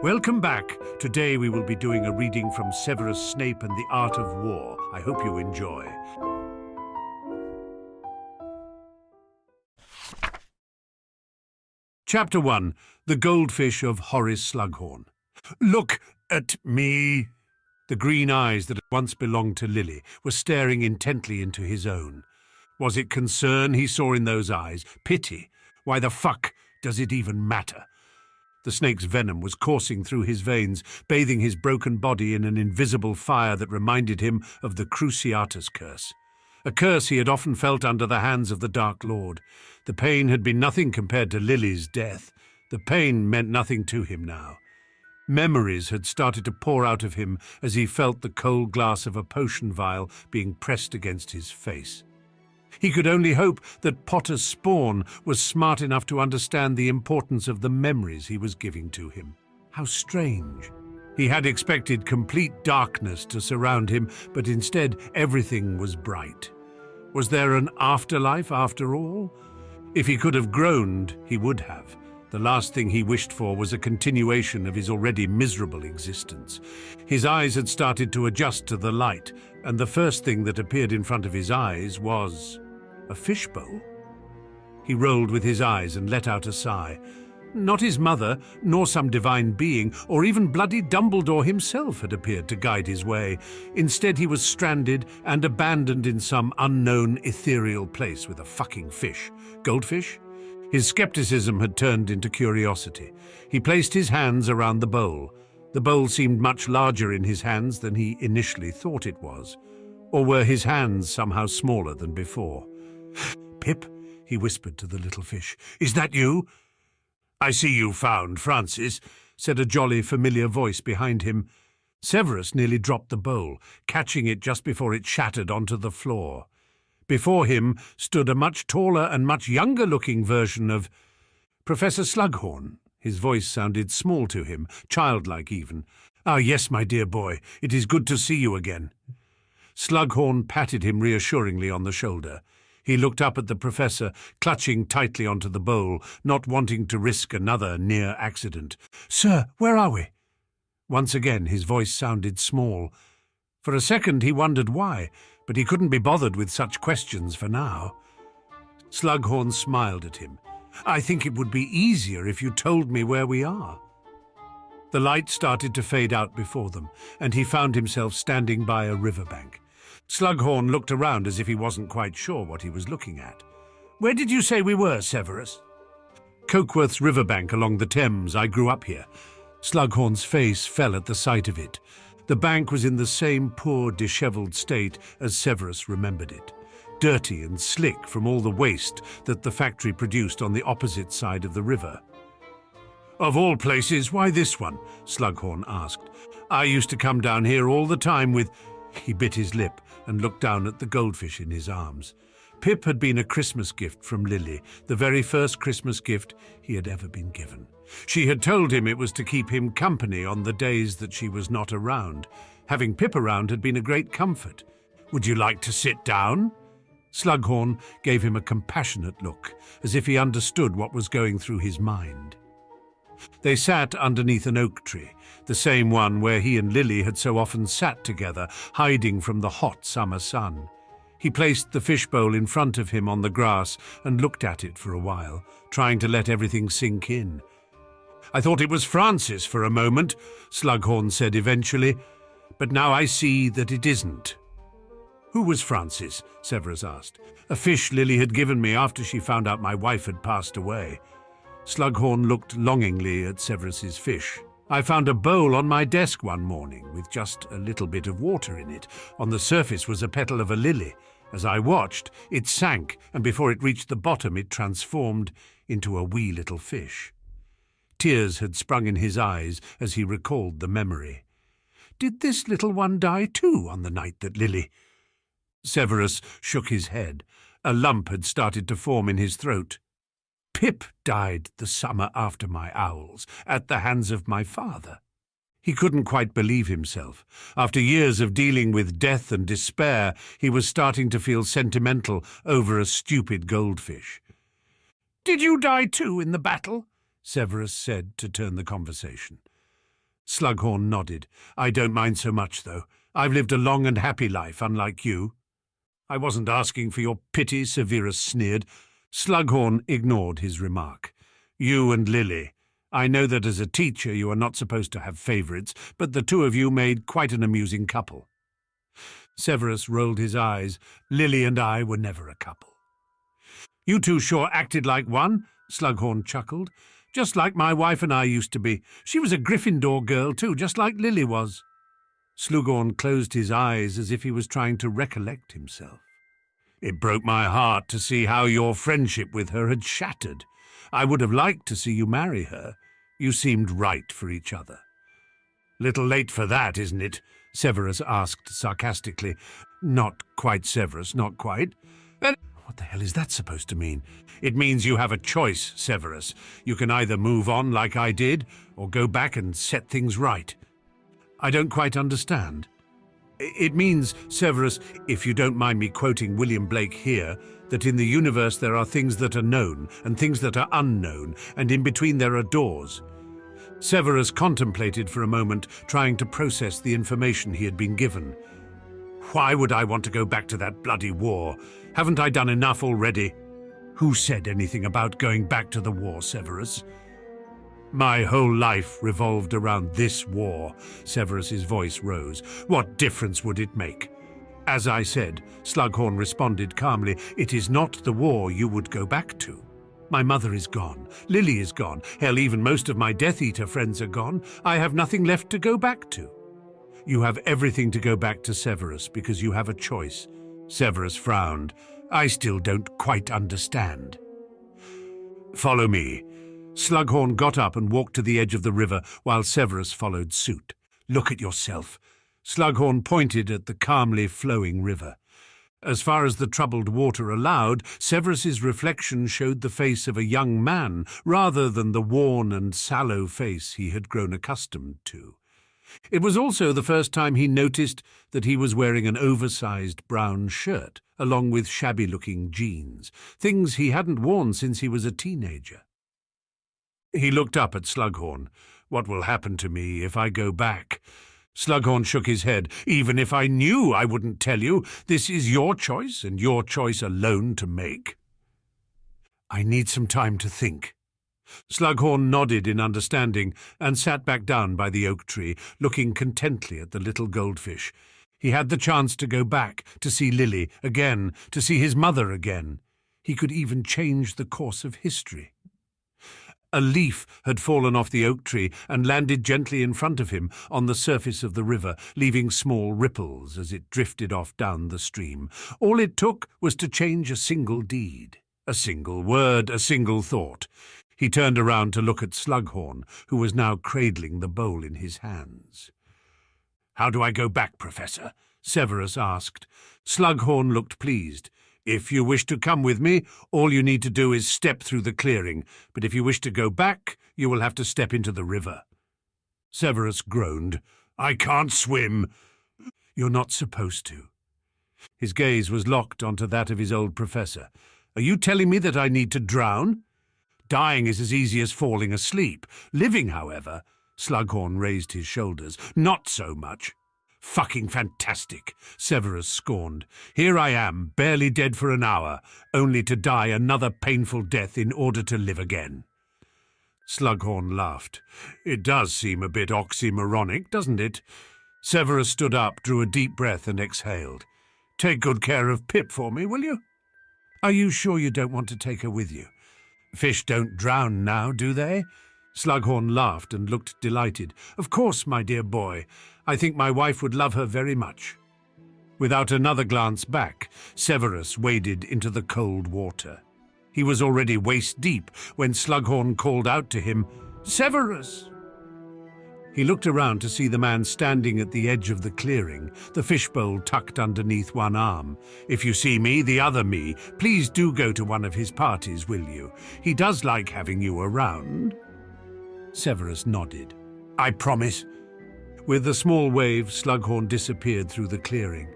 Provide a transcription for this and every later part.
Welcome back. Today we will be doing a reading from Severus Snape and the Art of War. I hope you enjoy. Chapter 1. The Goldfish of Horace Slughorn. Look at me. The green eyes that had once belonged to Lily were staring intently into his own. Was it concern he saw in those eyes? Pity? Why the fuck does it even matter? The snake's venom was coursing through his veins, bathing his broken body in an invisible fire that reminded him of the Cruciatus curse. A curse he had often felt under the hands of the Dark Lord. The pain had been nothing compared to Lily's death. The pain meant nothing to him now. Memories had started to pour out of him as he felt the cold glass of a potion vial being pressed against his face. He could only hope that Potter's spawn was smart enough to understand the importance of the memories he was giving to him. How strange. He had expected complete darkness to surround him, but instead everything was bright. Was there an afterlife after all? If he could have groaned, he would have. The last thing he wished for was a continuation of his already miserable existence. His eyes had started to adjust to the light, and the first thing that appeared in front of his eyes was a fishbowl. He rolled with his eyes and let out a sigh. Not his mother, nor some divine being, or even bloody Dumbledore himself had appeared to guide his way. Instead, he was stranded and abandoned in some unknown ethereal place with a fucking fish. Goldfish? His skepticism had turned into curiosity. He placed his hands around the bowl. The bowl seemed much larger in his hands than he initially thought it was. Or were his hands somehow smaller than before? "Pip," he whispered to the little fish, "is that you?" "I see you found Francis," said a jolly, familiar voice behind him. Severus nearly dropped the bowl, catching it just before it shattered onto the floor. Before him stood a much taller and much younger-looking version of Professor Slughorn. His voice sounded small to him, childlike even. "Ah, yes, my dear boy, it is good to see you again." Slughorn patted him reassuringly on the shoulder. He looked up at the professor, clutching tightly onto the bowl, not wanting to risk another near accident. "Sir, where are we?" Once again his voice sounded small. For a second he wondered why, but he couldn't be bothered with such questions for now. Slughorn smiled at him. "I think it would be easier if you told me where we are." The light started to fade out before them, and he found himself standing by a riverbank. Slughorn looked around as if he wasn't quite sure what he was looking at. "Where did you say we were, Severus?" "Cokeworth's riverbank along the Thames. I grew up here." Slughorn's face fell at the sight of it. The bank was in the same poor, dishevelled state as Severus remembered it. Dirty and slick from all the waste that the factory produced on the opposite side of the river. "Of all places, why this one?" Slughorn asked. "I used to come down here all the time with—" He bit his lip and looked down at the goldfish in his arms. Pip had been a Christmas gift from Lily, the very first Christmas gift he had ever been given. She had told him it was to keep him company on the days that she was not around. Having Pip around had been a great comfort. "Would you like to sit down?" Slughorn gave him a compassionate look, as if he understood what was going through his mind. They sat underneath an oak tree, the same one where he and Lily had so often sat together, hiding from the hot summer sun. He placed the fishbowl in front of him on the grass and looked at it for a while, trying to let everything sink in. "I thought it was Francis for a moment," Slughorn said eventually, "but now I see that it isn't." "Who was Francis?" Severus asked. "A fish Lily had given me after she found out my wife had passed away." Slughorn looked longingly at Severus's fish. "I found a bowl on my desk one morning with just a little bit of water in it. On the surface was a petal of a lily. As I watched, it sank, and before it reached the bottom it transformed into a wee little fish." Tears had sprung in his eyes as he recalled the memory. "Did this little one die too on the night that Lily—" Severus shook his head. A lump had started to form in his throat. "Pip died the summer after my owls, at the hands of my father." He couldn't quite believe himself. After years of dealing with death and despair, he was starting to feel sentimental over a stupid goldfish. "Did you die too in the battle?" Severus said to turn the conversation. Slughorn nodded. I don't mind so much, though. I've lived a long and happy life, unlike you. I wasn't asking for your pity, Severus sneered. Slughorn ignored his remark. You and Lily. I know that as a teacher you are not supposed to have favourites, but the two of you made quite an amusing couple. Severus rolled his eyes. Lily and I were never a couple. You two sure acted like one, Slughorn chuckled. Just like my wife and I used to be. She was a Gryffindor girl too, just like Lily was. Slughorn closed his eyes as if he was trying to recollect himself. It broke my heart to see how your friendship with her had shattered. I would have liked to see you marry her. You seemed right for each other. Little late for that, isn't it? Severus asked sarcastically. Not quite, Severus, not quite. What the hell is that supposed to mean? It means you have a choice, Severus. You can either move on like I did, or go back and set things right. I don't quite understand. It means, Severus, if you don't mind me quoting William Blake here, that in the universe there are things that are known and things that are unknown, and in between there are doors. Severus contemplated for a moment, trying to process the information he had been given. Why would I want to go back to that bloody war? Haven't I done enough already? Who said anything about going back to the war, Severus? My whole life revolved around this war. Severus's voice rose. What difference would it make? As I said, Slughorn responded calmly, it is not the war you would go back to. My mother is gone. Lily is gone. Hell, even most of my Death Eater friends are gone. I have nothing left to go back to. You have everything to go back to, Severus, because you have a choice. Severus frowned. I still don't quite understand. Follow me. Slughorn got up and walked to the edge of the river while Severus followed suit. Look at yourself. Slughorn pointed at the calmly flowing river. As far as the troubled water allowed, Severus's reflection showed the face of a young man rather than the worn and sallow face he had grown accustomed to. It was also the first time he noticed that he was wearing an oversized brown shirt, along with shabby-looking jeans, things he hadn't worn since he was a teenager. He looked up at Slughorn. What will happen to me if I go back? Slughorn shook his head. Even if I knew, I wouldn't tell you. This is your choice, and your choice alone to make. I need some time to think. Slughorn nodded in understanding and sat back down by the oak tree, looking contently at the little goldfish. He had the chance to go back, to see Lily again, to see his mother again. He could even change the course of history. A leaf had fallen off the oak tree and landed gently in front of him on the surface of the river, leaving small ripples as it drifted off down the stream. All it took was to change a single deed, a single word, a single thought. He turned around to look at Slughorn, who was now cradling the bowl in his hands. "How do I go back, Professor?" Severus asked. Slughorn looked pleased. "If you wish to come with me, all you need to do is step through the clearing, but if you wish to go back, you will have to step into the river." Severus groaned. "I can't swim." "You're not supposed to." His gaze was locked onto that of his old professor. "Are you telling me that I need to drown? Dying is as easy as falling asleep. Living, however," Slughorn raised his shoulders, "not so much." "Fucking fantastic," Severus scorned. "Here I am, barely dead for an hour, only to die another painful death in order to live again." Slughorn laughed. "It does seem a bit oxymoronic, doesn't it?" Severus stood up, drew a deep breath and exhaled. "Take good care of Pip for me, will you?" "Are you sure you don't want to take her with you? Fish don't drown now, do they?" Slughorn laughed and looked delighted. "Of course, my dear boy. I think my wife would love her very much." Without another glance back, Severus waded into the cold water. He was already waist-deep when Slughorn called out to him, "Severus!" He looked around to see the man standing at the edge of the clearing, the fishbowl tucked underneath one arm. "If you see me, the other me, please do go to one of his parties, will you? He does like having you around." Severus nodded. "I promise." With a small wave, Slughorn disappeared through the clearing.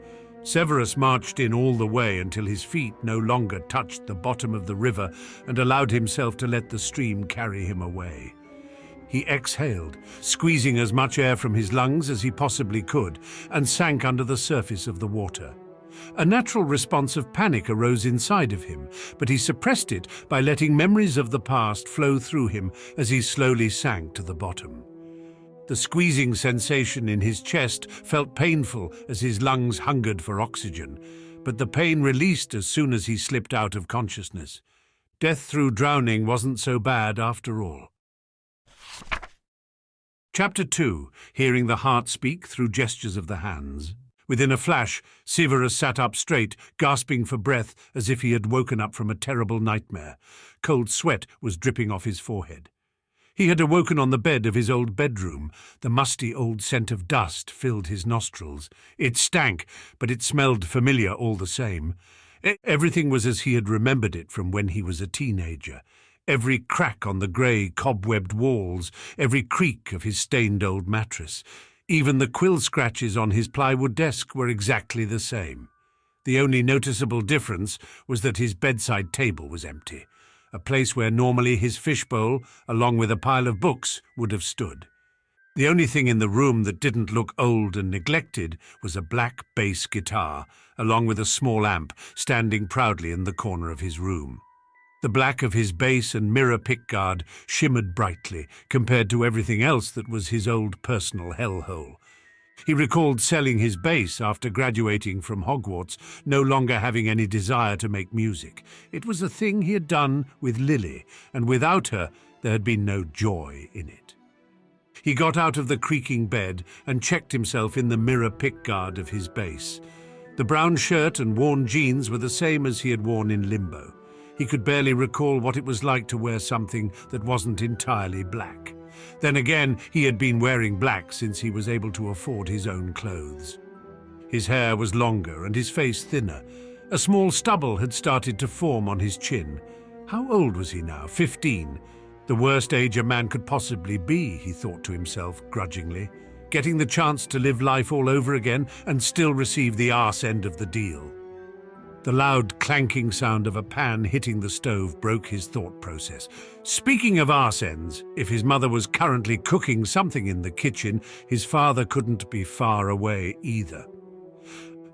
Severus marched in all the way until his feet no longer touched the bottom of the river and allowed himself to let the stream carry him away. He exhaled, squeezing as much air from his lungs as he possibly could, and sank under the surface of the water. A natural response of panic arose inside of him, but he suppressed it by letting memories of the past flow through him as he slowly sank to the bottom. The squeezing sensation in his chest felt painful as his lungs hungered for oxygen, but the pain released as soon as he slipped out of consciousness. Death through drowning wasn't so bad after all. Chapter 2. Hearing the heart speak through gestures of the hands. Within a flash, Severus sat up straight, gasping for breath as if he had woken up from a terrible nightmare. Cold sweat was dripping off his forehead. He had awoken on the bed of his old bedroom. The musty old scent of dust filled his nostrils. It stank, but it smelled familiar all the same. Everything was as he had remembered it from when he was a teenager. Every crack on the grey, cobwebbed walls, every creak of his stained old mattress. Even the quill scratches on his plywood desk were exactly the same. The only noticeable difference was that his bedside table was empty, a place where normally his fishbowl, along with a pile of books, would have stood. The only thing in the room that didn't look old and neglected was a black bass guitar, along with a small amp standing proudly in the corner of his room. The black of his bass and mirror pickguard shimmered brightly compared to everything else that was his old personal hellhole. He recalled selling his bass after graduating from Hogwarts, no longer having any desire to make music. It was a thing he had done with Lily, and without her there had been no joy in it. He got out of the creaking bed and checked himself in the mirror pickguard of his bass. The brown shirt and worn jeans were the same as he had worn in Limbo. He could barely recall what it was like to wear something that wasn't entirely black. Then again, he had been wearing black since he was able to afford his own clothes. His hair was longer and his face thinner. A small stubble had started to form on his chin. How old was he now? 15. The worst age a man could possibly be, he thought to himself grudgingly. Getting the chance to live life all over again and still receive the arse end of the deal. The loud clanking sound of a pan hitting the stove broke his thought process. Speaking of arse ends, if his mother was currently cooking something in the kitchen, his father couldn't be far away either.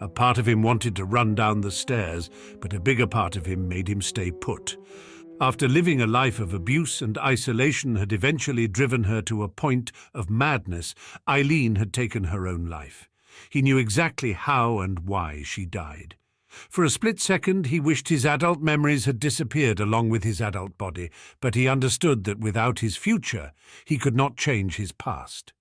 A part of him wanted to run down the stairs, but a bigger part of him made him stay put. After living a life of abuse and isolation had eventually driven her to a point of madness, Eileen had taken her own life. He knew exactly how and why she died. For a split second, he wished his adult memories had disappeared along with his adult body, but he understood that without his future, he could not change his past.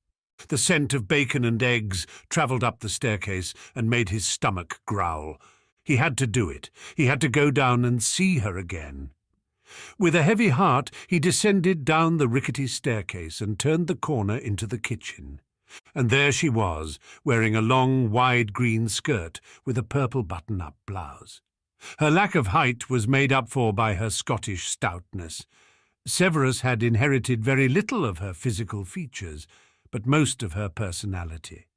The scent of bacon and eggs travelled up the staircase and made his stomach growl. He had to do it. He had to go down and see her again. With a heavy heart, he descended down the rickety staircase and turned the corner into the kitchen. And there she was, wearing a long, wide green skirt with a purple button-up blouse. Her lack of height was made up for by her Scottish stoutness. Severus had inherited very little of her physical features, but most of her personality.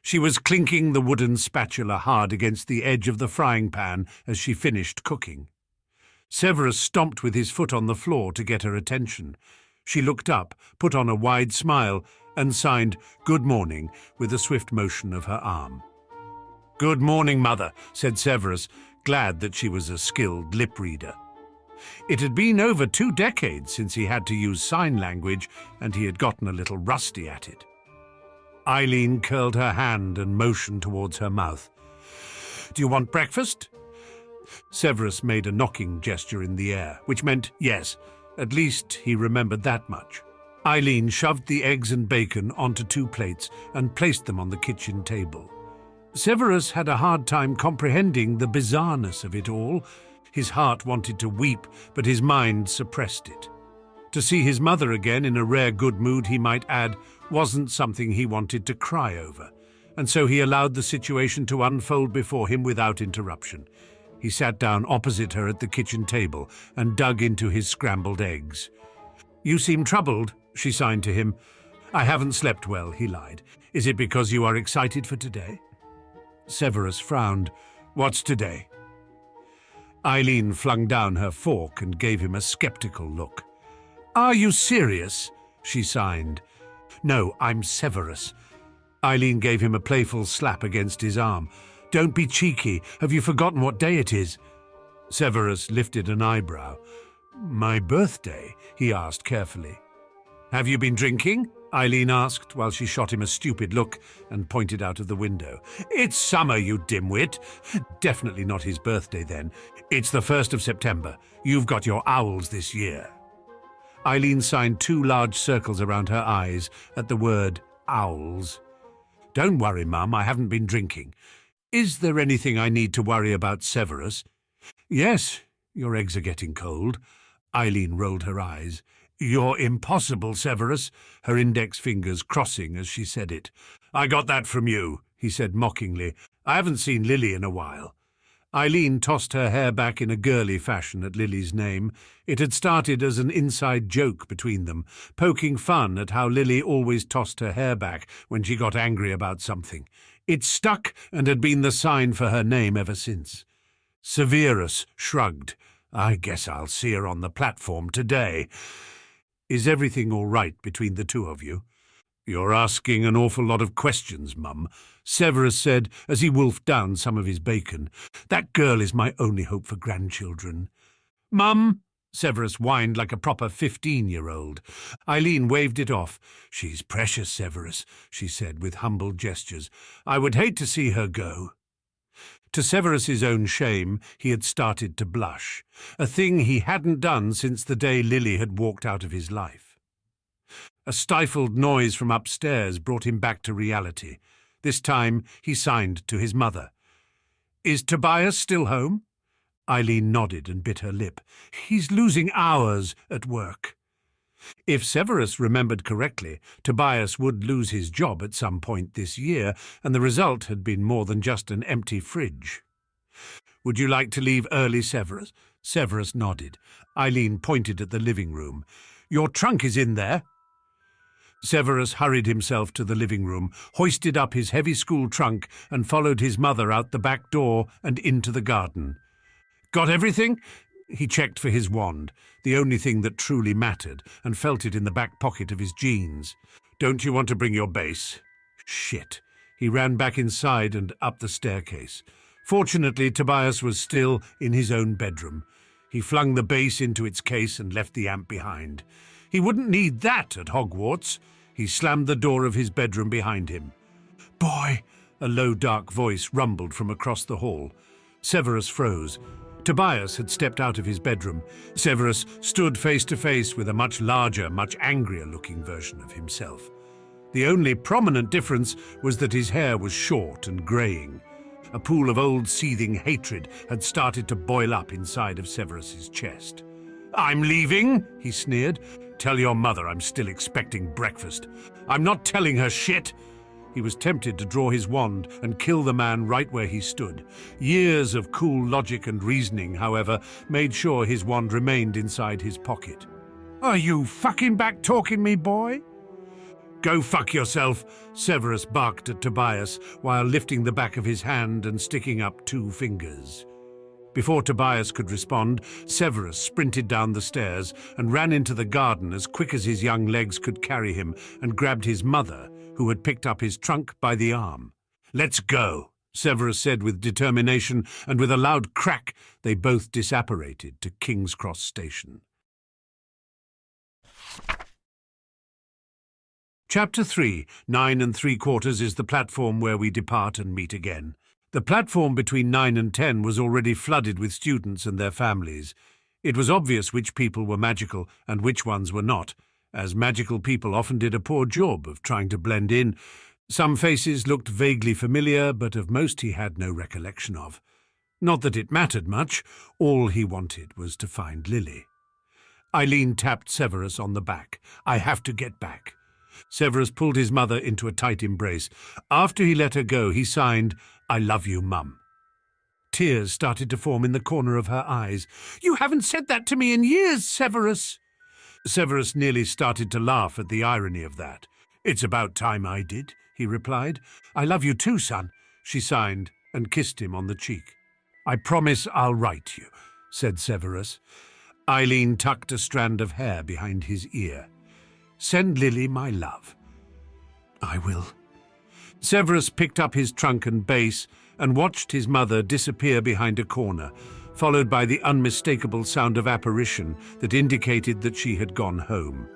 She was clinking the wooden spatula hard against the edge of the frying pan as she finished cooking. Severus stomped with his foot on the floor to get her attention. She looked up, put on a wide smile, and signed "Good morning" with a swift motion of her arm. "Good morning, Mother," said Severus, glad that she was a skilled lip reader. It had been over 2 decades since he had to use sign language, and he had gotten a little rusty at it. Eileen curled her hand and motioned towards her mouth. "Do you want breakfast?" Severus made a knocking gesture in the air, which meant yes. At least he remembered that much. Eileen shoved the eggs and bacon onto 2 plates and placed them on the kitchen table. Severus had a hard time comprehending the bizarreness of it all. His heart wanted to weep, but his mind suppressed it. To see his mother again in a rare good mood, he might add, wasn't something he wanted to cry over, and so he allowed the situation to unfold before him without interruption. He sat down opposite her at the kitchen table and dug into his scrambled eggs. "You seem troubled," she signed to him. "I haven't slept well," he lied. "Is it because you are excited for today?" Severus frowned. "What's today?" Eileen flung down her fork and gave him a skeptical look. "Are you serious?" She signed. "No, I'm Severus." Eileen gave him a playful slap against his arm. "Don't be cheeky. Have you forgotten what day it is?" Severus lifted an eyebrow. "My birthday?" he asked carefully. "Have you been drinking?" Eileen asked while she shot him a stupid look and pointed out of the window. "It's summer, you dimwit." "Definitely not his birthday then. It's the 1st of September. You've got your owls this year." Eileen signed 2 large circles around her eyes at the word owls. "Don't worry, Mum, I haven't been drinking. Is there anything I need to worry about, Severus?" "Yes, your eggs are getting cold." Eileen rolled her eyes. "You're impossible, Severus," her index fingers crossing as she said it. "I got that from you," he said mockingly. "I haven't seen Lily in a while." Eileen tossed her hair back in a girly fashion at Lily's name. It had started as an inside joke between them, poking fun at how Lily always tossed her hair back when she got angry about something. It stuck and had been the sign for her name ever since. Severus shrugged. "I guess I'll see her on the platform today." "Is everything all right between the two of you?" "You're asking an awful lot of questions, Mum," Severus said as he wolfed down some of his bacon. "That girl is my only hope for grandchildren." "Mum!" Severus whined like a proper 15-year-old. Eileen waved it off. "She's precious, Severus," she said with humble gestures. "I would hate to see her go." To Severus's own shame, he had started to blush, a thing he hadn't done since the day Lily had walked out of his life. A stifled noise from upstairs brought him back to reality. This time he signed to his mother. "Is Tobias still home?" Eileen nodded and bit her lip. "He's losing hours at work." If Severus remembered correctly, Tobias would lose his job at some point this year, and the result had been more than just an empty fridge. "Would you like to leave early, Severus?" Severus nodded. Eileen pointed at the living room. "Your trunk is in there." Severus hurried himself to the living room, hoisted up his heavy school trunk, and followed his mother out the back door and into the garden. "Got everything?" He checked for his wand, the only thing that truly mattered, and felt it in the back pocket of his jeans. "Don't you want to bring your bass?" Shit. He ran back inside and up the staircase. Fortunately, Tobias was still in his own bedroom. He flung the bass into its case and left the amp behind. He wouldn't need that at Hogwarts. He slammed the door of his bedroom behind him. "Boy!" A low, dark voice rumbled from across the hall. Severus froze. Tobias had stepped out of his bedroom. Severus stood face to face with a much larger, much angrier-looking version of himself. The only prominent difference was that his hair was short and greying. A pool of old seething hatred had started to boil up inside of Severus's chest. "I'm leaving," he sneered. "Tell your mother I'm still expecting breakfast. I'm not telling her shit." He was tempted to draw his wand and kill the man right where he stood. Years of cool logic and reasoning, however, made sure his wand remained inside his pocket. "Are you fucking back-talking me, boy?" "Go fuck yourself," Severus barked at Tobias while lifting the back of his hand and sticking up 2 fingers. Before Tobias could respond, Severus sprinted down the stairs and ran into the garden as quick as his young legs could carry him and grabbed his mother, who had picked up his trunk, by the arm. "Let's go," Severus said with determination, and with a loud crack they both disapparated to King's Cross Station. Chapter 3. 9 3/4 is the platform where we depart and meet again. The platform between 9 and 10 was already flooded with students and their families. It was obvious which people were magical and which ones were not, as magical people often did a poor job of trying to blend in. Some faces looked vaguely familiar, but of most he had no recollection of. Not that it mattered much. All he wanted was to find Lily. Eileen tapped Severus on the back. "I have to get back." Severus pulled his mother into a tight embrace. After he let her go, he signed, "I love you, Mum." Tears started to form in the corner of her eyes. "You haven't said that to me in years, Severus." Severus nearly started to laugh at the irony of that. "It's about time I did," he replied. "I love you too, son," she signed and kissed him on the cheek. "I promise I'll write you," said Severus. Eileen tucked a strand of hair behind his ear. Send Lily my love." "I will." Severus picked up his trunk and base and watched his mother disappear behind a corner, followed by the unmistakable sound of apparition that indicated that she had gone home.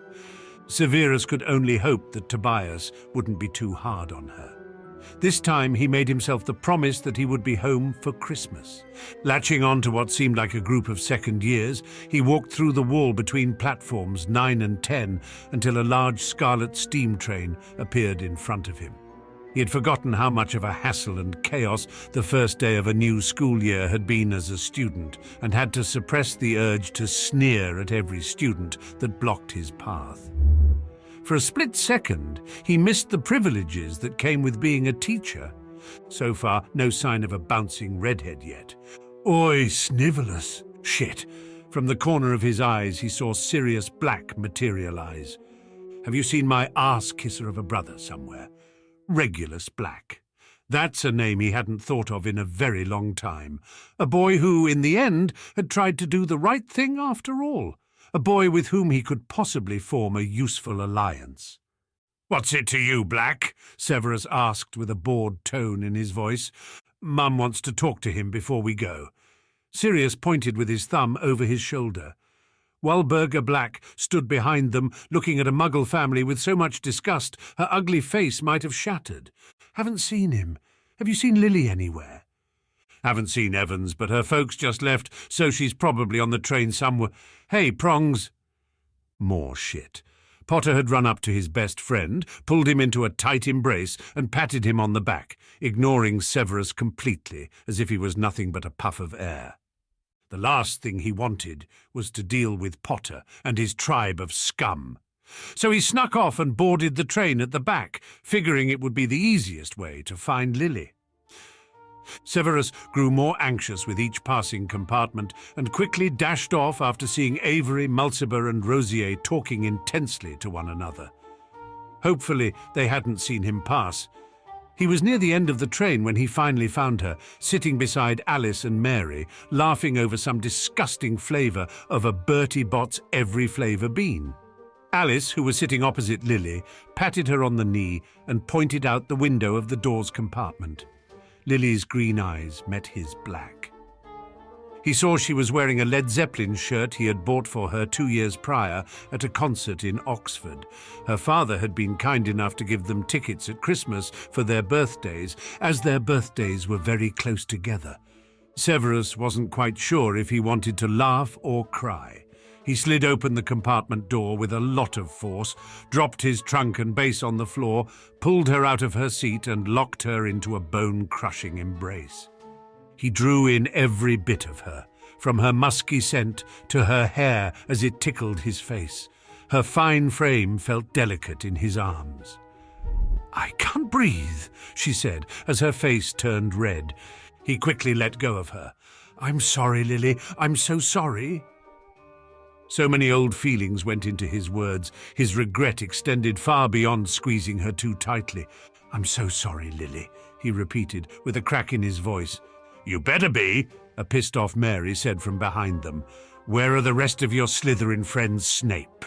Severus could only hope that Tobias wouldn't be too hard on her. This time he made himself the promise that he would be home for Christmas. Latching on to what seemed like a group of second years, he walked through the wall between platforms 9 and 10 until a large scarlet steam train appeared in front of him. He had forgotten how much of a hassle and chaos the first day of a new school year had been as a student, and had to suppress the urge to sneer at every student that blocked his path. For a split second, he missed the privileges that came with being a teacher. So far, no sign of a bouncing redhead yet. "Oi, Snivelus!" Shit! From the corner of his eyes, he saw Sirius Black materialize. "Have you seen my ass-kisser of a brother somewhere? Regulus Black." That's a name he hadn't thought of in a very long time. A boy who, in the end, had tried to do the right thing after all. A boy with whom he could possibly form a useful alliance. "What's it to you, Black?" Severus asked with a bored tone in his voice. "Mum wants to talk to him before we go." Sirius pointed with his thumb over his shoulder. Walburga Black stood behind them, looking at a Muggle family with so much disgust her ugly face might have shattered. "Haven't seen him. Have you seen Lily anywhere?" "Haven't seen Evans, but her folks just left, so she's probably on the train somewhere. Hey, Prongs." More shit. Potter had run up to his best friend, pulled him into a tight embrace, and patted him on the back, ignoring Severus completely, as if he was nothing but a puff of air. The last thing he wanted was to deal with Potter and his tribe of scum. So he snuck off and boarded the train at the back, figuring it would be the easiest way to find Lily. Severus grew more anxious with each passing compartment and quickly dashed off after seeing Avery, Mulciber and Rosier talking intensely to one another. Hopefully they hadn't seen him pass. He was near the end of the train when he finally found her, sitting beside Alice and Mary, laughing over some disgusting flavour of a Bertie Bott's every flavour bean. Alice, who was sitting opposite Lily, patted her on the knee and pointed out the window of the door's compartment. Lily's green eyes met his black. He saw she was wearing a Led Zeppelin shirt he had bought for her 2 years prior at a concert in Oxford. Her father had been kind enough to give them tickets at Christmas for their birthdays, as their birthdays were very close together. Severus wasn't quite sure if he wanted to laugh or cry. He slid open the compartment door with a lot of force, dropped his trunk and base on the floor, pulled her out of her seat and locked her into a bone-crushing embrace. He drew in every bit of her, from her musky scent to her hair as it tickled his face. Her fine frame felt delicate in his arms. "I can't breathe," she said as her face turned red. He quickly let go of her. "I'm sorry, Lily. I'm so sorry." So many old feelings went into his words. His regret extended far beyond squeezing her too tightly. "I'm so sorry, Lily," he repeated, with a crack in his voice. "You better be," a pissed-off Mary said from behind them. "Where are the rest of your Slytherin friends, Snape?"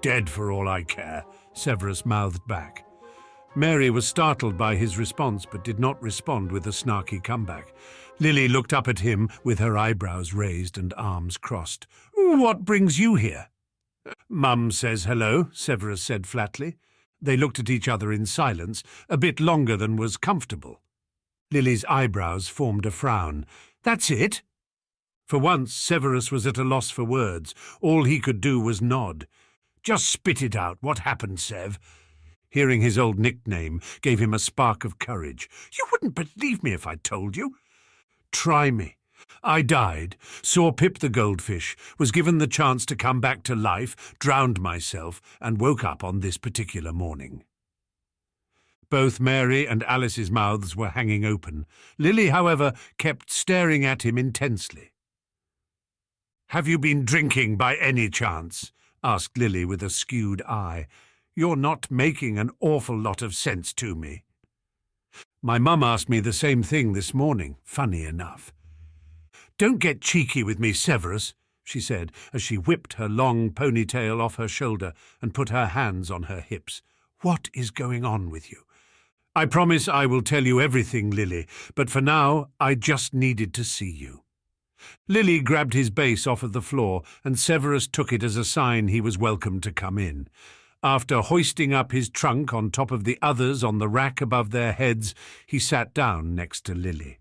"Dead for all I care," Severus mouthed back. Mary was startled by his response, but did not respond with a snarky comeback. Lily looked up at him with her eyebrows raised and arms crossed. "What brings you here?" "Mum says hello," Severus said flatly. They looked at each other in silence, a bit longer than was comfortable. Lily's eyebrows formed a frown. "That's it?" For once, Severus was at a loss for words. All he could do was nod. "Just spit it out. What happened, Sev?" Hearing his old nickname gave him a spark of courage. "You wouldn't believe me if I told you." "Try me. I died, saw Pip the goldfish, was given the chance to come back to life, drowned myself, and woke up on this particular morning." Both Mary and Alice's mouths were hanging open. Lily, however, kept staring at him intensely. "Have you been drinking by any chance?" asked Lily with a skewed eye. "You're not making an awful lot of sense to me." "My mum asked me the same thing this morning, funny enough." "Don't get cheeky with me, Severus," she said, as she whipped her long ponytail off her shoulder and put her hands on her hips. "What is going on with you?" "I promise I will tell you everything, Lily, but for now I just needed to see you." Lily grabbed his base off of the floor, and Severus took it as a sign he was welcome to come in. After hoisting up his trunk on top of the others on the rack above their heads, he sat down next to Lily.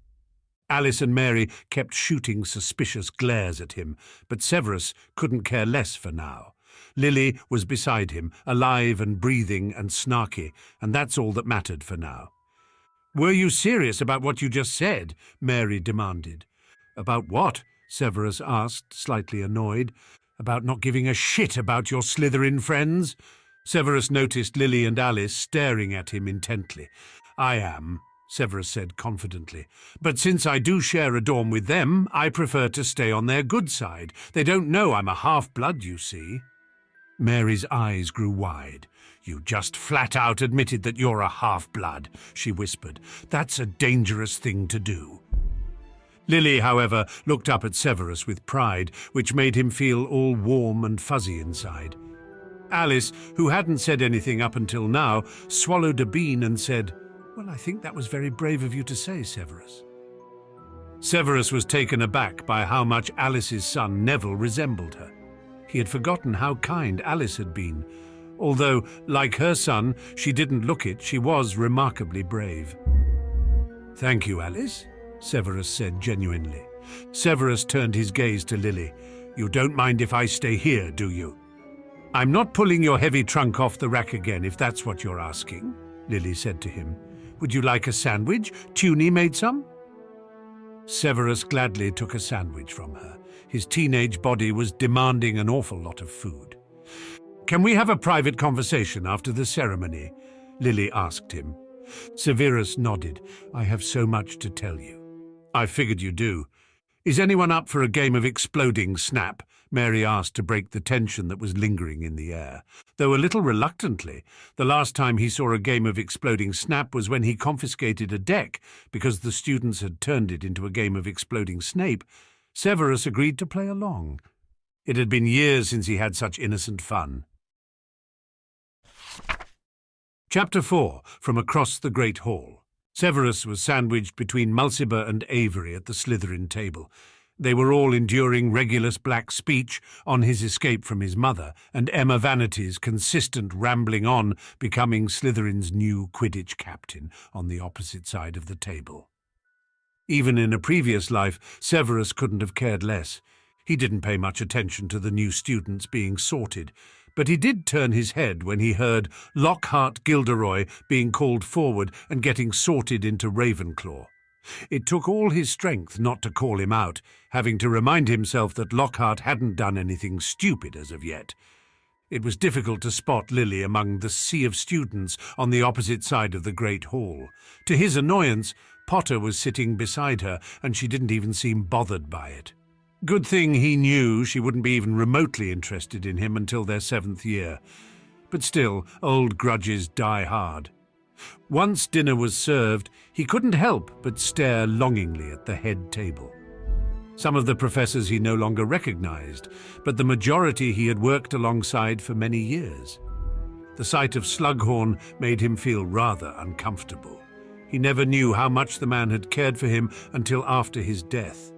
Alice and Mary kept shooting suspicious glares at him, but Severus couldn't care less for now. Lily was beside him, alive and breathing and snarky, and that's all that mattered for now. "Were you serious about what you just said?" Mary demanded. "About what?" Severus asked, slightly annoyed. "About not giving a shit about your Slytherin friends?" Severus noticed Lily and Alice staring at him intently. "I am," Severus said confidently. "But since I do share a dorm with them, I prefer to stay on their good side. They don't know I'm a half-blood, you see." Mary's eyes grew wide. "You just flat out admitted that you're a half-blood," she whispered. "That's a dangerous thing to do." Lily, however, looked up at Severus with pride, which made him feel all warm and fuzzy inside. Alice, who hadn't said anything up until now, swallowed a bean and said, "Well, I think that was very brave of you to say, Severus." Severus was taken aback by how much Alice's son Neville resembled her. He had forgotten how kind Alice had been. Although, like her son, she didn't look it, she was remarkably brave. "Thank you, Alice," Severus said genuinely. Severus turned his gaze to Lily. "You don't mind if I stay here, do you?" "I'm not pulling your heavy trunk off the rack again, if that's what you're asking," Lily said to him. "Would you like a sandwich? Tuny made some?" Severus gladly took a sandwich from her. His teenage body was demanding an awful lot of food. "Can we have a private conversation after the ceremony?" Lily asked him. Severus nodded. "I have so much to tell you." "I figured you do. Is anyone up for a game of exploding snap?" Mary asked to break the tension that was lingering in the air. Though a little reluctantly. The last time he saw a game of exploding snap was when he confiscated a deck because the students had turned it into a game of exploding Snape. Severus agreed to play along. It had been years since he had such innocent fun. Chapter 4, From Across the Great Hall. Severus was sandwiched between Mulciber and Avery at the Slytherin table. They were all enduring Regulus Black's speech on his escape from his mother, and Emma Vanity's consistent rambling on becoming Slytherin's new Quidditch captain on the opposite side of the table. Even in a previous life, Severus couldn't have cared less. He didn't pay much attention to the new students being sorted, but he did turn his head when he heard Lockhart Gilderoy being called forward and getting sorted into Ravenclaw. It took all his strength not to call him out, having to remind himself that Lockhart hadn't done anything stupid as of yet. It was difficult to spot Lily among the sea of students on the opposite side of the Great Hall. To his annoyance, Potter was sitting beside her, and she didn't even seem bothered by it. Good thing he knew she wouldn't be even remotely interested in him until their 7th year. But still, old grudges die hard. Once dinner was served, he couldn't help but stare longingly at the head table. Some of the professors he no longer recognized, but the majority he had worked alongside for many years. The sight of Slughorn made him feel rather uncomfortable. He never knew how much the man had cared for him until after his death.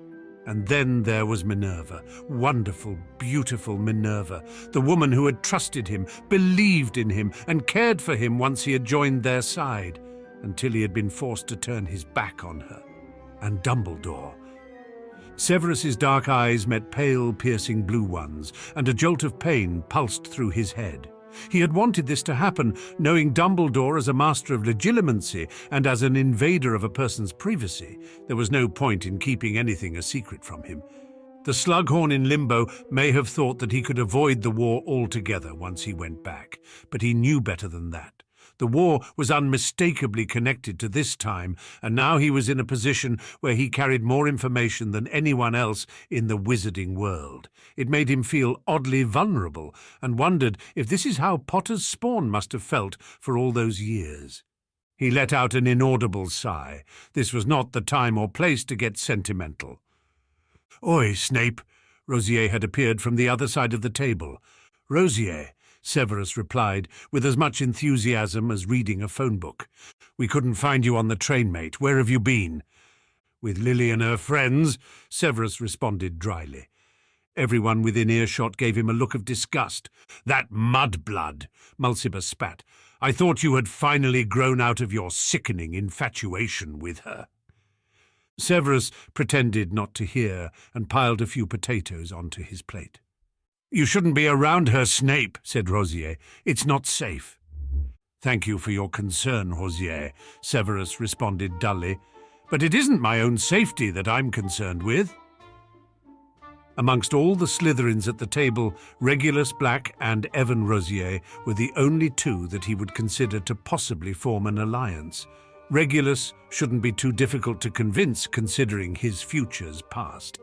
And then there was Minerva, wonderful, beautiful Minerva, the woman who had trusted him, believed in him, and cared for him once he had joined their side, until he had been forced to turn his back on her. And Dumbledore. Severus's dark eyes met pale, piercing blue ones, and a jolt of pain pulsed through his head. He had wanted this to happen, knowing Dumbledore as a master of legilimency and as an invader of a person's privacy. There was no point in keeping anything a secret from him. The Slughorn in Limbo may have thought that he could avoid the war altogether once he went back, but he knew better than that. The war was unmistakably connected to this time, and now he was in a position where he carried more information than anyone else in the wizarding world. It made him feel oddly vulnerable, and wondered if this is how Potter's spawn must have felt for all those years. He let out an inaudible sigh. This was not the time or place to get sentimental. "Oi, Snape," Rosier had appeared from the other side of the table. "Rosier," Severus replied, with as much enthusiasm as reading a phone book. "We couldn't find you on the train, mate. Where have you been?" "With Lily and her friends," Severus responded dryly. Everyone within earshot gave him a look of disgust. "That mudblood," Mulciber spat. "I thought you had finally grown out of your sickening infatuation with her." Severus pretended not to hear and piled a few potatoes onto his plate. "You shouldn't be around her, Snape," said Rosier. "It's not safe." "Thank you for your concern, Rosier," Severus responded dully. "But it isn't my own safety that I'm concerned with." Amongst all the Slytherins at the table, Regulus Black and Evan Rosier were the only two that he would consider to possibly form an alliance. Regulus shouldn't be too difficult to convince, considering his futures past.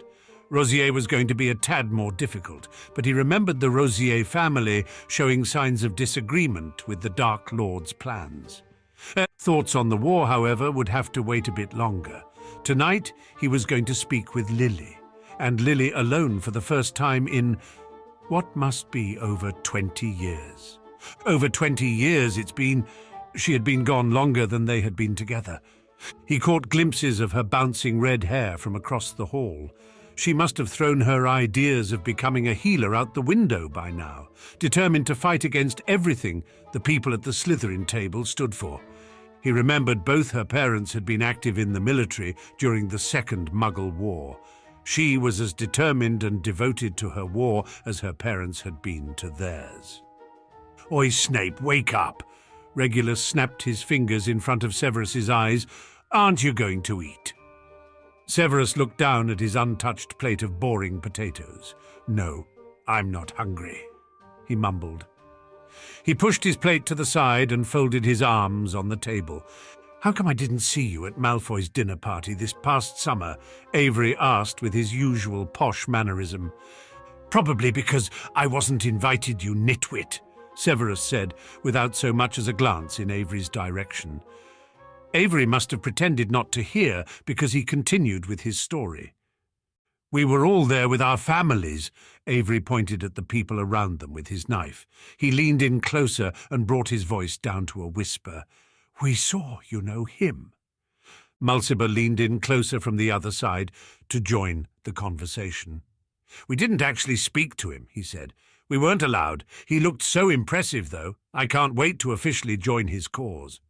Rosier was going to be a tad more difficult, but he remembered the Rosier family showing signs of disagreement with the Dark Lord's plans. Thoughts on the war, however, would have to wait a bit longer. Tonight, he was going to speak with Lily, and Lily alone for the first time in what must be over 20 years. Over 20 years it's been. She had been gone longer than they had been together. He caught glimpses of her bouncing red hair from across the hall. She must have thrown her ideas of becoming a healer out the window by now, determined to fight against everything the people at the Slytherin table stood for. He remembered both her parents had been active in the military during the Second Muggle War. She was as determined and devoted to her war as her parents had been to theirs. "Oi, Snape, wake up!" Regulus snapped his fingers in front of Severus's eyes. "Aren't you going to eat?" Severus looked down at his untouched plate of boring potatoes. "No, I'm not hungry," he mumbled. He pushed his plate to the side and folded his arms on the table. "How come I didn't see you at Malfoy's dinner party this past summer?" Avery asked with his usual posh mannerism. "Probably because I wasn't invited, you nitwit," Severus said, without so much as a glance in Avery's direction. Avery must have pretended not to hear because he continued with his story. "We were all there with our families." Avery pointed at the people around them with his knife. He leaned in closer and brought his voice down to a whisper. "We saw, him." Mulciber leaned in closer from the other side to join the conversation. "We didn't actually speak to him," he said. "We weren't allowed. He looked so impressive, though. I can't wait to officially join his cause."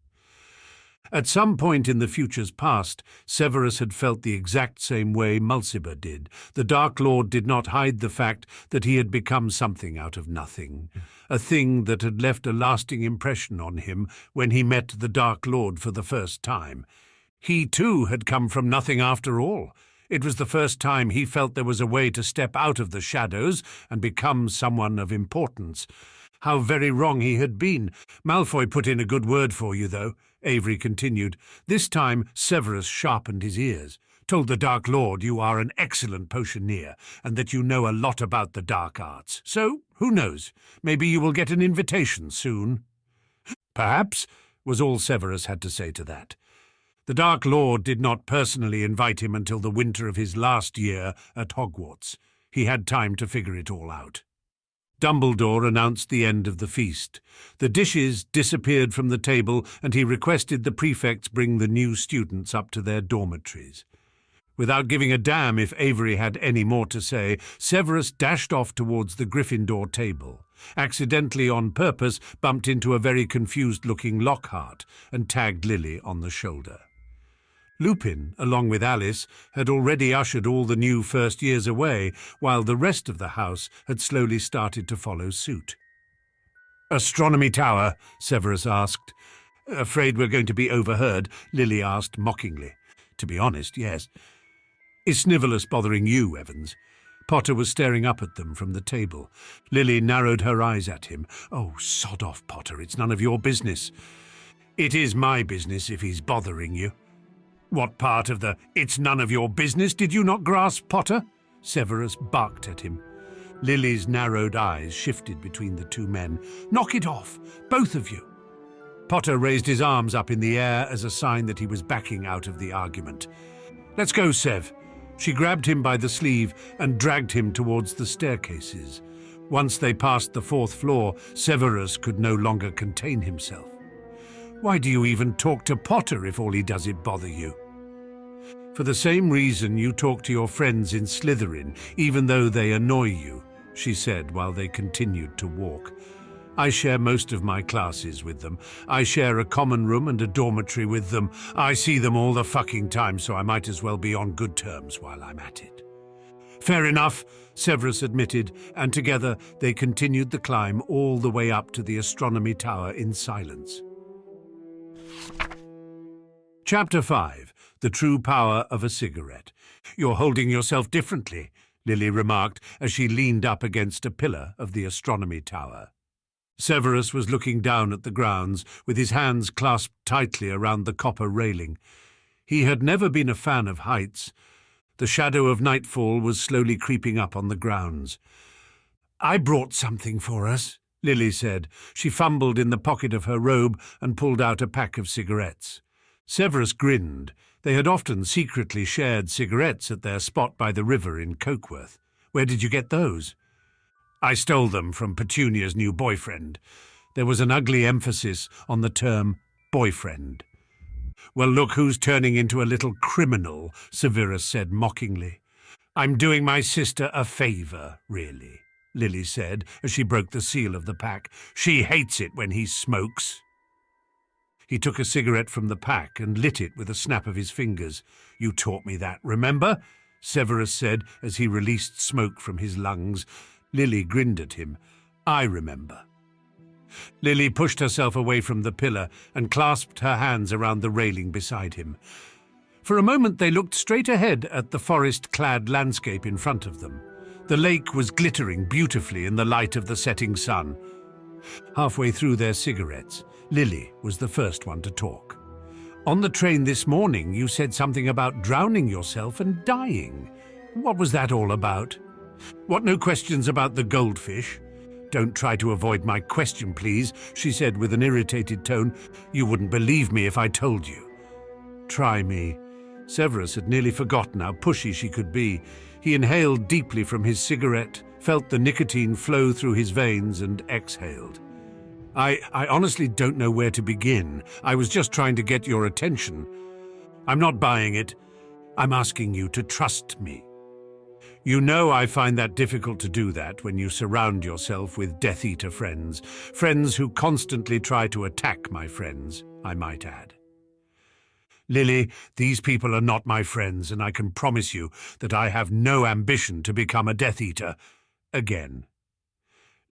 At some point in the future's past, Severus had felt the exact same way Mulciber did. The Dark Lord did not hide the fact that he had become something out of nothing, a thing that had left a lasting impression on him when he met the Dark Lord for the first time. He, too, had come from nothing after all. It was the first time he felt there was a way to step out of the shadows and become someone of importance. How very wrong he had been. "Malfoy put in a good word for you, though," Avery continued. "This time Severus sharpened his ears. Told the Dark Lord you are an excellent potioneer and that you know a lot about the dark arts. So, who knows, maybe you will get an invitation soon." "Perhaps," was all Severus had to say to that. The Dark Lord did not personally invite him until the winter of his last year at Hogwarts. He had time to figure it all out. Dumbledore announced the end of the feast. The dishes disappeared from the table, and he requested the prefects bring the new students up to their dormitories. Without giving a damn if Avery had any more to say, Severus dashed off towards the Gryffindor table, accidentally on purpose bumped into a very confused-looking Lockhart, and tagged Lily on the shoulder. Lupin, along with Alice, had already ushered all the new first years away, while the rest of the house had slowly started to follow suit. "Astronomy Tower?" Severus asked. "Afraid we're going to be overheard?" Lily asked mockingly. "To be honest, yes." "Is Snivelus bothering you, Evans?" Potter was staring up at them from the table. Lily narrowed her eyes at him. "Oh, sod off, Potter, it's none of your business." "It is my business if he's bothering you." "What part of the 'it's none of your business' did you not grasp, Potter?" Severus barked at him. Lily's narrowed eyes shifted between the two men. "Knock it off, both of you." Potter raised his arms up in the air as a sign that he was backing out of the argument. "Let's go, Sev." She grabbed him by the sleeve and dragged him towards the staircases. Once they passed the 4th floor, Severus could no longer contain himself. "Why do you even talk to Potter if all he does is bother you?" "For the same reason you talk to your friends in Slytherin, even though they annoy you," she said while they continued to walk. "I share most of my classes with them. I share a common room and a dormitory with them. I see them all the fucking time, so I might as well be on good terms while I'm at it." "Fair enough," Severus admitted, and together they continued the climb all the way up to the astronomy tower in silence. Chapter 5. The True Power of a Cigarette. "You're holding yourself differently," Lily remarked as she leaned up against a pillar of the astronomy tower. Severus was looking down at the grounds, with his hands clasped tightly around the copper railing. He had never been a fan of heights. The shadow of nightfall was slowly creeping up on the grounds. "I brought something for us," Lily said. She fumbled in the pocket of her robe and pulled out a pack of cigarettes. Severus grinned. They had often secretly shared cigarettes at their spot by the river in Cokeworth. "Where did you get those?" "I stole them from Petunia's new boyfriend." There was an ugly emphasis on the term boyfriend. "Well, look who's turning into a little criminal," Severus said mockingly. "I'm doing my sister a favour, really," Lily said as she broke the seal of the pack. "She hates it when he smokes." He took a cigarette from the pack and lit it with a snap of his fingers. "You taught me that, remember?" Severus said as he released smoke from his lungs. Lily grinned at him. "I remember." Lily pushed herself away from the pillar and clasped her hands around the railing beside him. For a moment they looked straight ahead at the forest-clad landscape in front of them. The lake was glittering beautifully in the light of the setting sun. Halfway through their cigarettes, Lily was the first one to talk. "On the train this morning you said something about drowning yourself and dying. What was that all about?" "What, no questions about the goldfish?" "Don't try to avoid my question, please," she said with an irritated tone. "You wouldn't believe me if I told you." "Try me." Severus had nearly forgotten how pushy she could be. He inhaled deeply from his cigarette, felt the nicotine flow through his veins, and exhaled. I honestly don't know where to begin. I was just trying to get your attention." "I'm not buying it. I'm asking you to trust me." "You know I find that difficult to do that when you surround yourself with Death Eater friends. Friends who constantly try to attack my friends, I might add." "Lily, these people are not my friends, and I can promise you that I have no ambition to become a Death Eater again."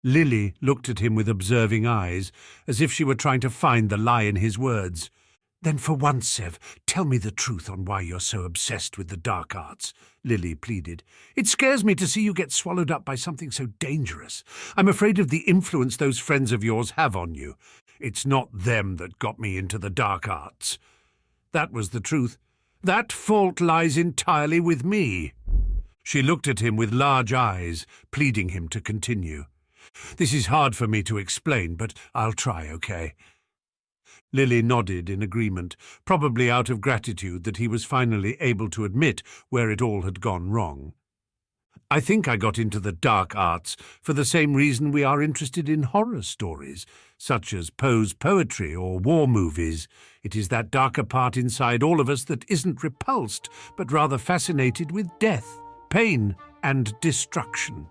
Lily looked at him with observing eyes, as if she were trying to find the lie in his words. "Then for once, Sev, tell me the truth on why you're so obsessed with the dark arts," Lily pleaded. "It scares me to see you get swallowed up by something so dangerous. I'm afraid of the influence those friends of yours have on you. It's not them that got me into the dark arts." That was the truth. "That fault lies entirely with me." She looked at him with large eyes, pleading him to continue. "This is hard for me to explain, but I'll try, okay?" Lily nodded in agreement, probably out of gratitude that he was finally able to admit where it all had gone wrong. "I think I got into the dark arts for the same reason we are interested in horror stories, such as Poe's poetry or war movies. It is that darker part inside all of us that isn't repulsed, but rather fascinated with death, pain, and destruction."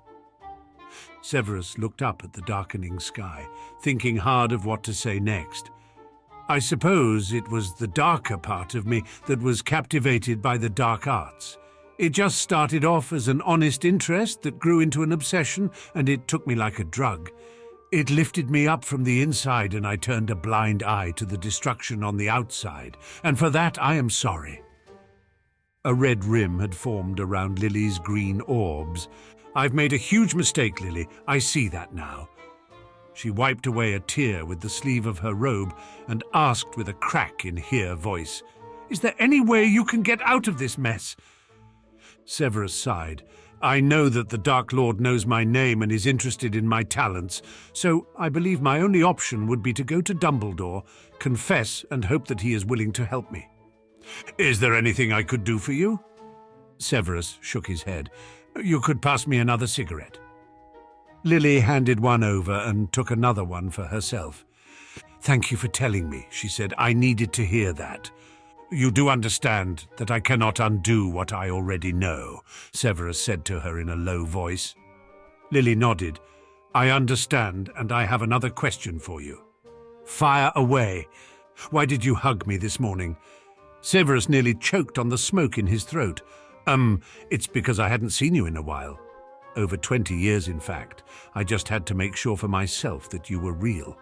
Severus looked up at the darkening sky, thinking hard of what to say next. "I suppose it was the darker part of me that was captivated by the dark arts. It just started off as an honest interest that grew into an obsession, and it took me like a drug. It lifted me up from the inside, and I turned a blind eye to the destruction on the outside, and for that I am sorry." A red rim had formed around Lily's green orbs. "I've made a huge mistake, Lily. I see that now." She wiped away a tear with the sleeve of her robe and asked with a crack in her voice, "Is there any way you can get out of this mess?" Severus sighed. "I know that the Dark Lord knows my name and is interested in my talents, so I believe my only option would be to go to Dumbledore, confess, and hope that he is willing to help me." "Is there anything I could do for you?" Severus shook his head. "You could pass me another cigarette." Lily handed one over and took another one for herself. "Thank you for telling me," she said. "I needed to hear that." "You do understand that I cannot undo what I already know," Severus said to her in a low voice. Lily nodded. "I understand, and I have another question for you." "Fire away. Why did you hug me this morning?" Severus nearly choked on the smoke in his throat. It's because I hadn't seen you in a while. Over 20 years, in fact. I just had to make sure for myself that you were real."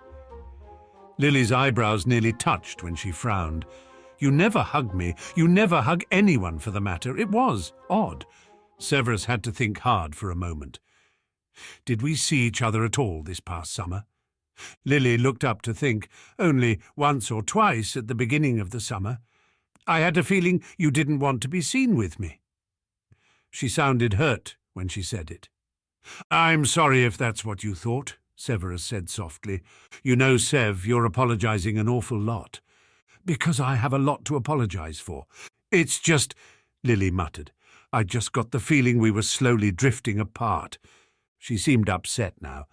Lily's eyebrows nearly touched when she frowned. "You never hug me. You never hug anyone, for the matter. It was odd." Severus had to think hard for a moment. "Did we see each other at all this past summer?" Lily looked up to think. "Only once or twice at the beginning of the summer. I had a feeling you didn't want to be seen with me." She sounded hurt when she said it. "I'm sorry if that's what you thought," Severus said softly. "You know, Sev, you're apologizing an awful lot." "Because I have a lot to apologize for." "It's just," Lily muttered, "I just got the feeling we were slowly drifting apart." She seemed upset now.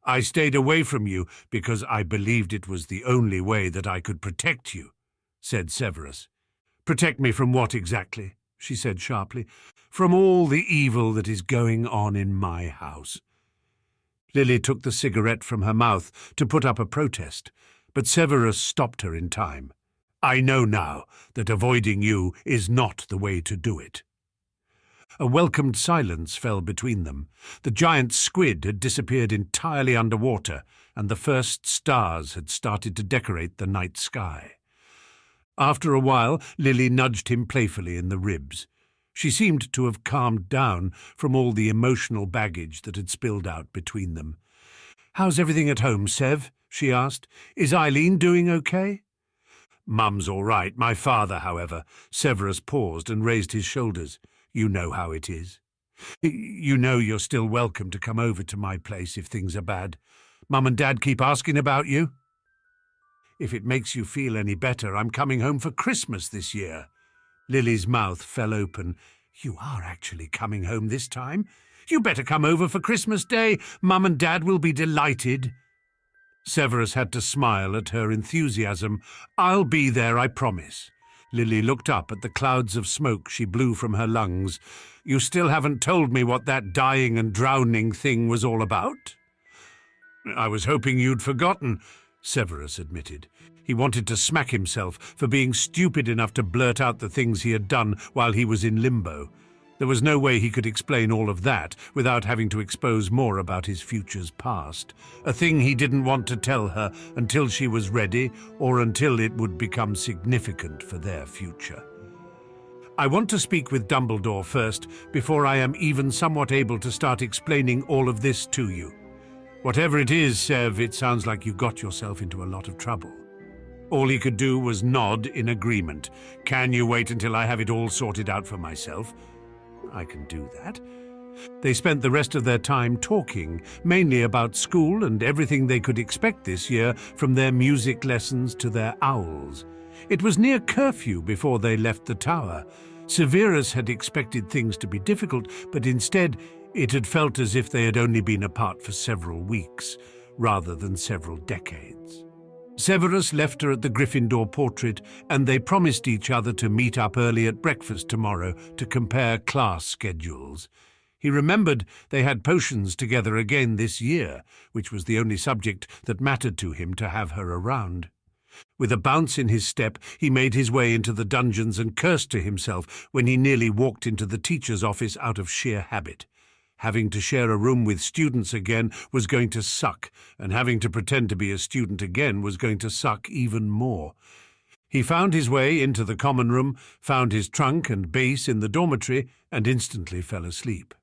"I stayed away from you because I believed it was the only way that I could protect you," said Severus. "Protect me from what exactly?" she said sharply. "From all the evil that is going on in my house." Lily took the cigarette from her mouth to put up a protest, but Severus stopped her in time. "I know now that avoiding you is not the way to do it." A welcomed silence fell between them. The giant squid had disappeared entirely underwater, and the first stars had started to decorate the night sky. After a while, Lily nudged him playfully in the ribs. She seemed to have calmed down from all the emotional baggage that had spilled out between them. "How's everything at home, Sev?" she asked. "Is Eileen doing okay?" "Mum's all right. My father, however." Severus paused and raised his shoulders. "You know how it is. You know you're still welcome to come over to my place if things are bad. Mum and Dad keep asking about you." "If it makes you feel any better, I'm coming home for Christmas this year." Lily's mouth fell open. "You are actually coming home this time? You better come over for Christmas Day. Mum and Dad will be delighted." Severus had to smile at her enthusiasm. "I'll be there, I promise." Lily looked up at the clouds of smoke she blew from her lungs. "You still haven't told me what that dying and drowning thing was all about?" "I was hoping you'd forgotten," Severus admitted. He wanted to smack himself for being stupid enough to blurt out the things he had done while he was in limbo. There was no way he could explain all of that without having to expose more about his future's past, a thing he didn't want to tell her until she was ready or until it would become significant for their future. "I want to speak with Dumbledore first, before I am even somewhat able to start explaining all of this to you. Whatever it is, Sev, it sounds like you got yourself into a lot of trouble." All he could do was nod in agreement. "Can you wait until I have it all sorted out for myself?" "I can do that." They spent the rest of their time talking, mainly about school and everything they could expect this year, from their music lessons to their owls. It was near curfew before they left the tower. Severus had expected things to be difficult, but instead it had felt as if they had only been apart for several weeks, rather than several decades. Severus left her at the Gryffindor portrait, and they promised each other to meet up early at breakfast tomorrow to compare class schedules. He remembered they had potions together again this year, which was the only subject that mattered to him to have her around. With a bounce in his step, he made his way into the dungeons and cursed to himself when he nearly walked into the teacher's office out of sheer habit. Having to share a room with students again was going to suck, and having to pretend to be a student again was going to suck even more. He found his way into the common room, found his trunk and base in the dormitory, and instantly fell asleep.